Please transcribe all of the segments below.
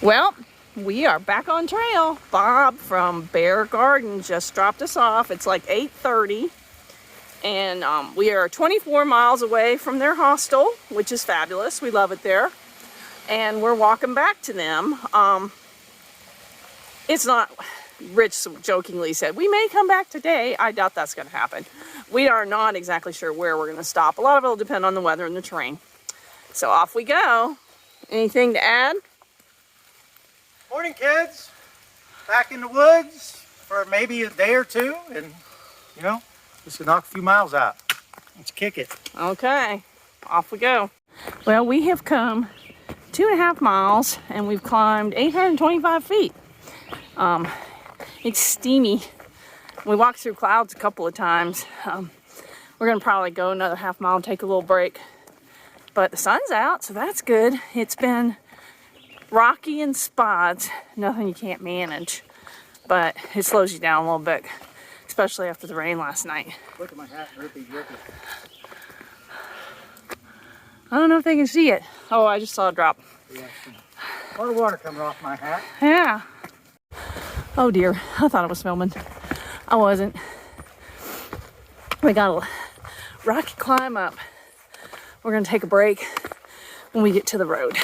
Well, we are back on trail. Bob from Bear Garden just dropped us off. It's like 8:30, and we are 24 miles away from their hostel, which is fabulous. We love it there. And we're walking back to them. It's not, Rich jokingly said, we may come back today. I doubt that's going to happen. We are not exactly sure where we're going to stop. A lot of it will depend on the weather and the terrain. So off we go. Anything to add? Morning, kids. Back in the woods for maybe a day or two, and you know, just to knock a few miles out. Let's kick it. Okay, off we go. Well, we have come 2.5 miles and we've climbed 825 feet. It's steamy. We walked through clouds a couple of times. We're gonna probably go another half mile and take a little break. But the sun's out, so that's good. It's been rocky in spots, nothing you can't manage, but it slows you down a little bit, especially after the rain last night. Look at my hat, drippy, drippy. I don't know if they can see it. Oh, I just saw a drop. Yeah, a lot of water coming off my hat. Yeah. Oh dear, I thought it was filming. I wasn't. We got a rocky climb up. We're gonna take a break when we get to the road.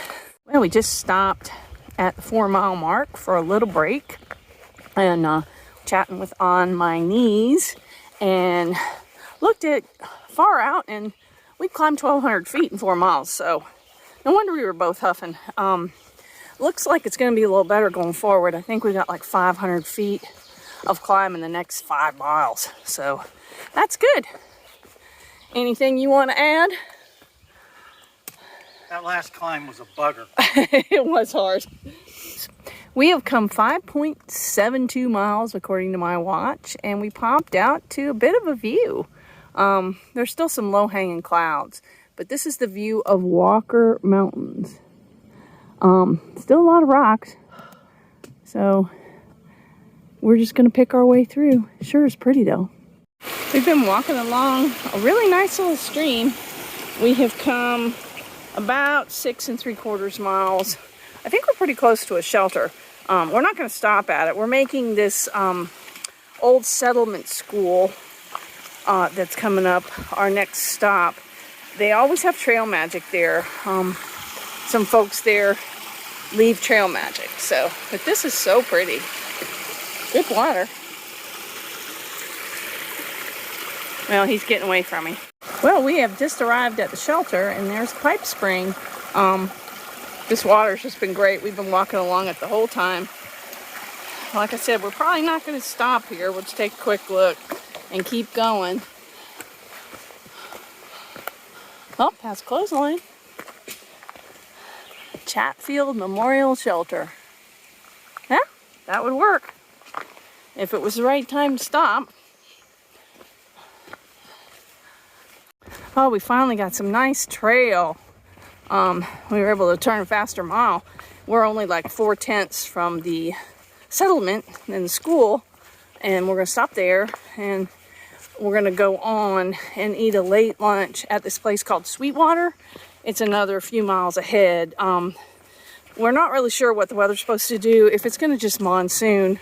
Well, we just stopped at the 4-mile mark for a little break and chatting with on my knees, and looked at far out, and we climbed 1,200 feet in 4 miles. So no wonder we were both huffing. Looks like it's going to be a little better going forward. I think we got like 500 feet of climb in the next 5 miles. So that's good. Anything you want to add? That last climb was a bugger. It was hard. We have come 5.72 miles according to my watch, and we popped out to a bit of a view. There's still some low-hanging clouds, but this is the view of Walker Mountains. Still a lot of rocks, so we're just gonna pick our way through. Sure is pretty though. We've been walking along a really nice little stream. We have come about 6 3/4 miles. I think we're pretty close to a shelter. We're not going to stop at it. We're making this old settlement school that's coming up our next stop. They always have trail magic there. Some folks there leave trail magic. So, but this is so pretty. Good water. Well, he's getting away from me. Well, we have just arrived at the shelter, and there's Pipe Spring. This water's just been great. We've been walking along it the whole time. Like I said, we're probably not going to stop here. We'll just take a quick look and keep going. Oh, that's clothesline. Chatfield Memorial Shelter. Yeah, that would work if it was the right time to stop. Oh, we finally got some nice trail. We were able to turn a faster mile. We're only like 4/10 from the settlement and the school, and we're gonna stop there, and we're gonna go on and eat a late lunch at this place called Sweetwater. It's another few miles ahead. We're not really sure what the weather's supposed to do. If it's gonna just monsoon,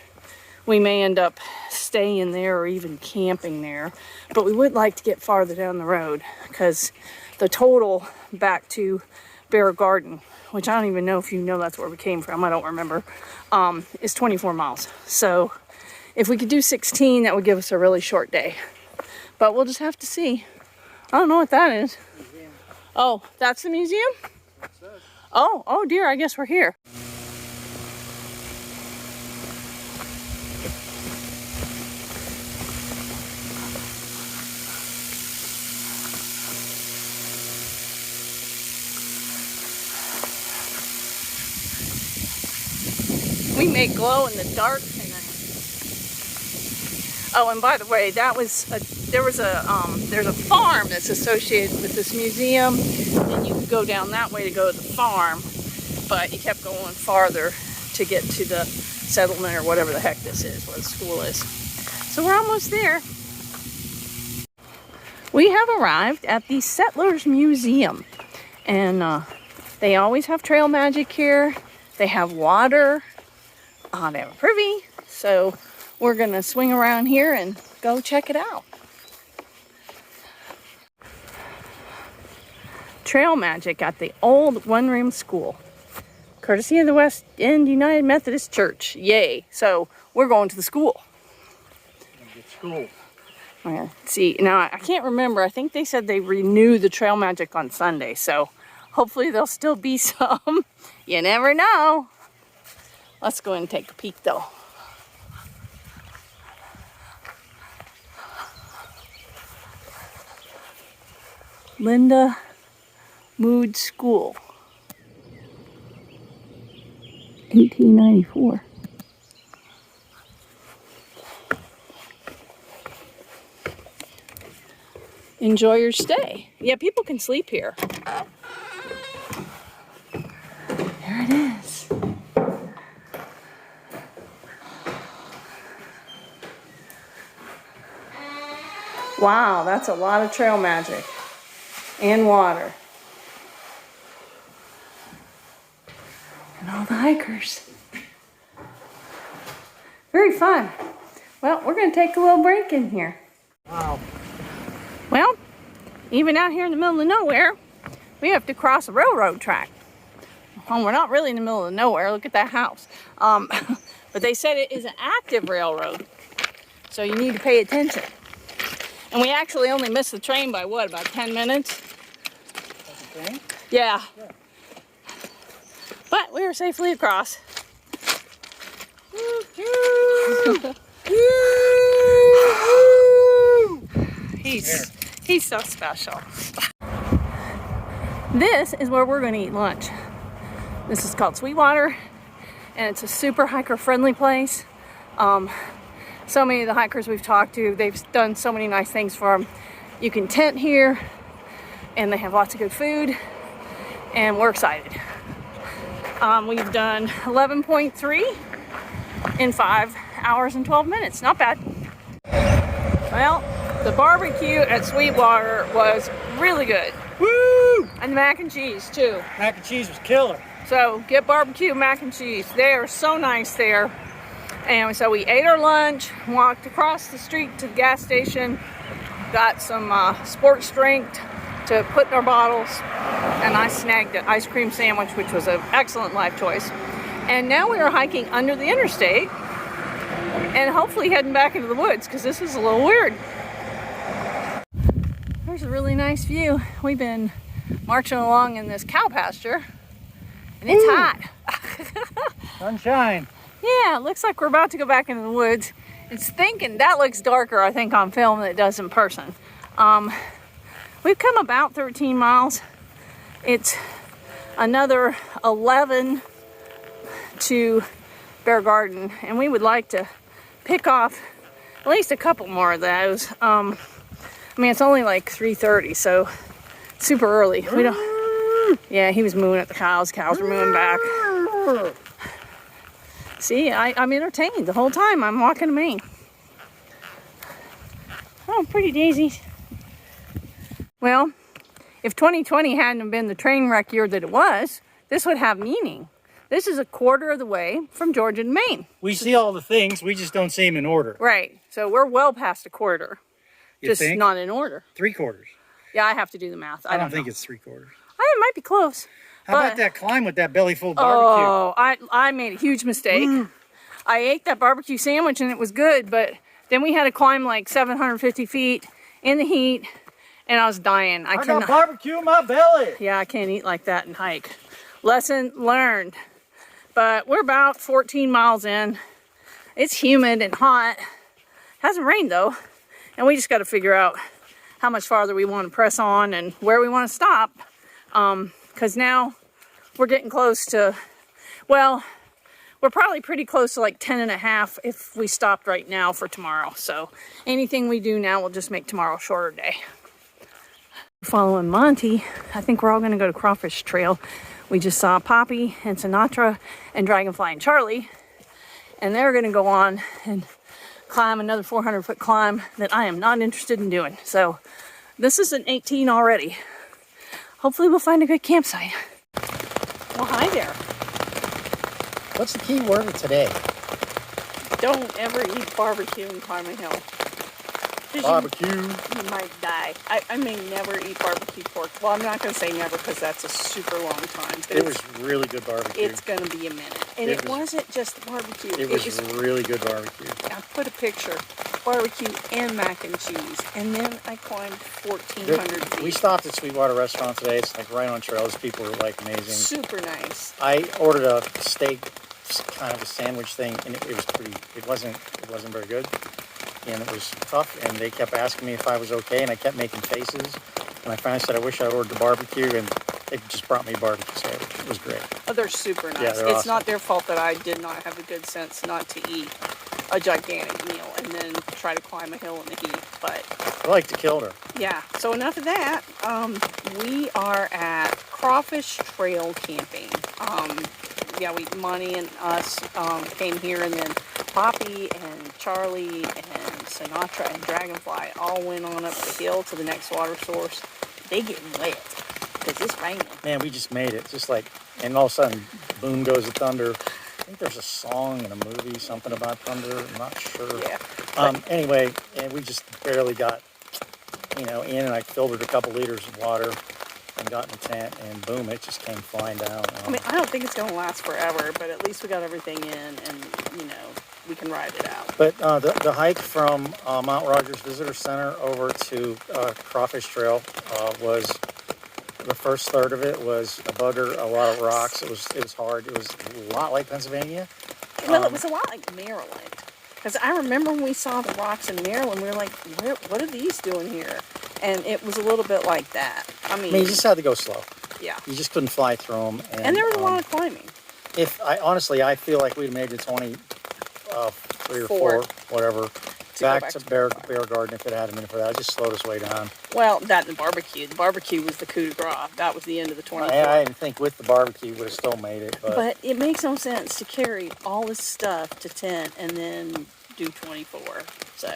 we may end up staying there or even camping there. But we would like to get farther down the road, because the total back to Bear Garden, which I don't even know if you know that's where we came from, I don't remember, is 24 miles. So if we could do 16, that would give us a really short day. But we'll just have to see. I don't know what that is. Museum. Oh, that's the museum? Oh dear, I guess we're here. We may glow in the dark tonight. Oh, and by the way, there's a farm that's associated with this museum, and you could go down that way to go to the farm, but you kept going farther to get to the settlement or whatever the heck this is, where the school is. So we're almost there. We have arrived at the Settlers Museum, and they always have trail magic here. They have water. They have a privy, so we're gonna swing around here and go check it out. Trail magic at the old one-room school, courtesy of the West End United Methodist Church. Yay! So we're going to the school. School. See, now I can't remember. I think they said they renew the trail magic on Sunday, so hopefully there'll still be some. You never know. Let's go and take a peek though. Linda Mood School, 1894. Enjoy your stay. Yeah, people can sleep here. There it is. Wow, that's a lot of trail magic and water. And all the hikers. Very fun. Well, we're going to take a little break in here. Wow. Well, even out here in the middle of nowhere, we have to cross a railroad track. Well, we're not really in the middle of nowhere. Look at that house. But they said it is an active railroad, so you need to pay attention. And we actually only missed the train by what, about 10 minutes? The train? Yeah. But we were safely across. He's so special. This is where we're going to eat lunch. This is called Sweetwater, and it's a super hiker friendly place. So many of the hikers we've talked to, they've done so many nice things for them. You can tent here, and they have lots of good food, and we're excited. We've done 11.3 in 5 hours and 12 minutes. Not bad. Well, the barbecue at Sweetwater was really good. Woo! And the mac and cheese too. Mac and cheese was killer. So get barbecue mac and cheese. They are so nice there. And so we ate our lunch, walked across the street to the gas station, got some sports drink to put in our bottles, and I snagged an ice cream sandwich, which was an excellent life choice. And now we are hiking under the interstate and hopefully heading back into the woods, because this is a little weird. There's a really nice view. We've been marching along in this cow pasture, and it's hot. Sunshine. Yeah, it looks like we're about to go back into the woods. It's thinking that looks darker, I think, on film than it does in person. We've come about 13 miles. It's another 11 to Bear Garden, and we would like to pick off at least a couple more of those. I mean, it's only like 3:30, so super early. We don't. Yeah, he was mooing at the cows. Cows were mooing back. See, I'm entertained the whole time I'm walking to Maine. Oh, pretty daisies. Well, if 2020 hadn't been the train wreck year that it was, this would have meaning. This is a quarter of the way from Georgia to Maine. We see all the things, we just don't see them in order. Right, so we're well past a quarter. You Just think? not in order. 3/4. Yeah, I have to do the math. I don't know. think it's 3/4. It might be close. How about that climb with that belly full of barbecue? Oh, I made a huge mistake. I ate that barbecue sandwich and it was good, but then we had to climb like 750 feet in the heat, and I was dying. I got barbecue in my belly. Yeah, I can't eat like that and hike. Lesson learned. But we're about 14 miles in. It's humid and hot. Hasn't rained though. And we just got to figure out how much farther we want to press on and where we want to stop. Because now we're getting close to, well, we're probably pretty close to like 10.5 if we stopped right now for tomorrow. So anything we do now will just make tomorrow a shorter day. Following Monty, I think we're all going to go to Crawfish Trail. We just saw Poppy and Sinatra and Dragonfly and Charlie. And they're going to go on and climb another 400-foot climb that I am not interested in doing. So This is an 18 already. Hopefully we'll find a good campsite. Well, hi there. What's the key word of today? Don't ever eat barbecue and climb a hill. 'Cause Barbecue. You might die. I may never eat barbecue pork. Well, I'm not going to say never because that's a super long time. But It was really good barbecue. It's going to be a minute. And it wasn't just barbecue. It was really good barbecue. I put a picture. Barbecue and mac and cheese. And then I climbed 1,400 feet. We stopped at Sweetwater Restaurant today. It's like right on trail. Those people were like amazing. Super nice. I ordered a steak, kind of a sandwich thing, and it was pretty. It wasn't very good, and it was tough. And they kept asking me if I was okay, and I kept making faces. And I finally said I wish I ordered the barbecue, and they just brought me a barbecue sandwich. It was great. Oh, they're super nice. Yeah, they're it's awesome. not their fault that I did not have the good sense not to eat a gigantic meal and then try to climb a hill in the heat. But I like to kill her. yeah, so enough of that. We are at Crawfish Trail camping. Yeah, Monty and us came here, and then Poppy and Charlie and Sinatra and Dragonfly all went on up the hill to the next water source. They get wet because it's raining. Man, we just made it. Just like, and all of a sudden, boom goes the thunder. I think there's a song in a movie, something about thunder. I'm not sure. Yeah. Anyway, and we just barely got, in, and I filtered a couple liters of water and got in the tent, and boom, it just came flying down. I mean, I don't think it's going to last forever, but at least we got everything in, and, we can ride it out. But the hike from Mount Rogers Visitor Center over to Crawfish Trail was, the first third of it was a bugger, a lot of rocks. It was hard. It was a lot like Pennsylvania. Well, it was a lot like Maryland. Because I remember when we saw the rocks in Maryland, we were like, what are these doing here? And it was a little bit like that. I mean, you just had to go slow. Yeah. You just couldn't fly through them. And there was a lot of climbing. Honestly, I feel like we'd made the 23 or 4, whatever, back to Bear Garden if it had been for that. It just slowed us way down. Well, that and the barbecue. The barbecue was the coup de grace. That was the end of the 24. I didn't think with the barbecue would have still made it. But it makes no sense to carry all this stuff to tent and then do 24. So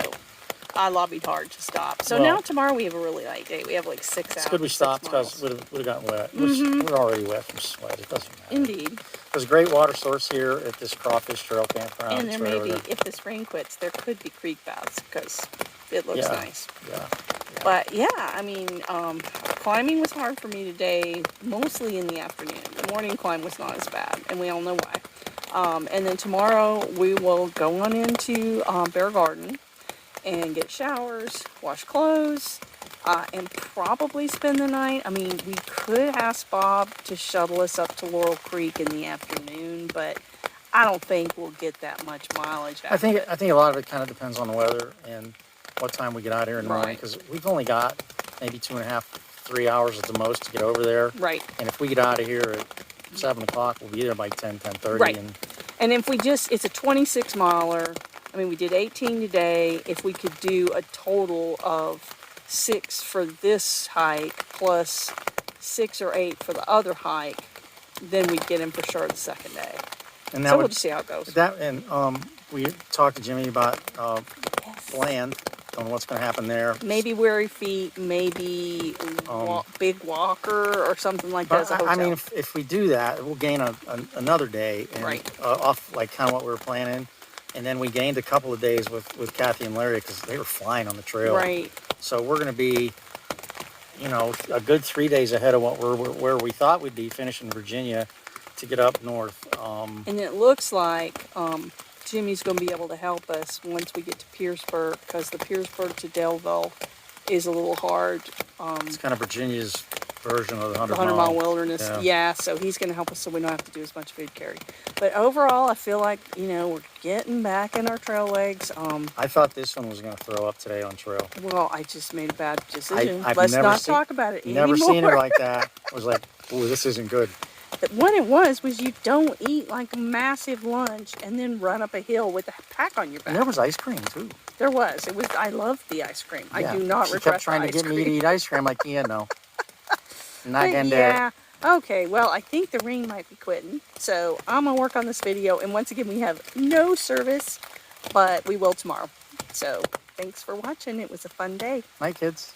I lobbied hard to stop. So now tomorrow we have a really light day. We have like 6 hours. It's good we stopped because we would have gotten wet. We're already wet from sweat. It doesn't matter. Indeed. There's a great water source here at this Crawfish Trail campground. And there may be, if this rain quits, there could be creek baths because it looks nice. Yeah. But yeah, I mean, climbing was hard for me today, mostly in the afternoon. The morning climb was not as bad, and we all know why. And then tomorrow we will go on into Bear Garden and get showers, wash clothes, and probably spend the night. I mean, we could ask Bob to shuttle us up to Laurel Creek in the afternoon, but I don't think we'll get that much mileage out. I think a lot of it kind of depends on the weather and what time we get out here in the morning, because we've only got maybe 2.5, 3 hours at the most to get over there. Right. And if we get out of here at 7 o'clock, we'll be there by 10:30. Right. And if we it's a 26 miler. I mean, we did 18 today. If we could do a total of 6 for this hike plus 6 or 8 for the other hike, then we'd get in for sure the second day. And so we'll just see how it goes. We talked to Jimmy about land, on what's going to happen there. Maybe Weary Feet, maybe Big Walker or something like that as a hotel. I mean, if we do that, we'll gain another day off like kind of what we were planning. And then we gained a couple of days with Kathy and Larry because they were flying on the trail. Right. So we're going to be, a good 3 days ahead of where we thought we'd be finishing Virginia to get up north. And it looks like Jimmy's going to be able to help us once we get to Pierceburg, because the Pierceburg to Delville is a little hard. It's kind of Virginia's version of the 100-mile wilderness. Yeah, so he's going to help us so we don't have to do as much food carry. But overall, I feel like, we're getting back in our trail legs. I thought this one was going to throw up today on trail. Well, I just made a bad decision. I've Let's never not talk about it anymore. Never seen it like that. I was like, ooh, this isn't good. What it was you don't eat like a massive lunch and then run up a hill with a pack on your back. And there was ice cream too. There was. I loved the ice cream. Yeah. I do not regret the ice cream. She kept trying to get me to eat ice cream. Like, no. Not gonna do it. Okay, well, I think the ring might be quitting. So I'm gonna work on this video. And once again, we have no service, but we will tomorrow. So thanks for watching. It was a fun day. Night, kids.